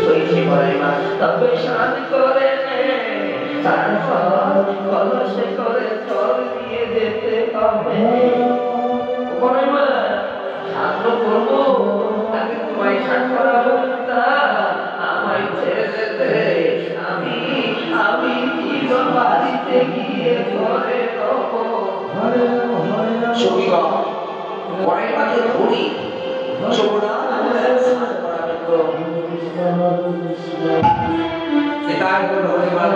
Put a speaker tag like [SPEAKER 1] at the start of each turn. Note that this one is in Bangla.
[SPEAKER 1] সইছে পড়াই মা তবে শান করে তারপর কলসে করে জল দিয়ে যেতে হবে পড়াই মা শান্ত করবো তাকে তোমায় শান করাবো তা আমায় ছেড়ে যেতে আমি আমি জীবন বাড়িতে গিয়ে ঘরে রবো সখীগণ পড়াই মাকে ধরি যমুনা স্নান করাবেন গো। এটাই হলো হরিমাল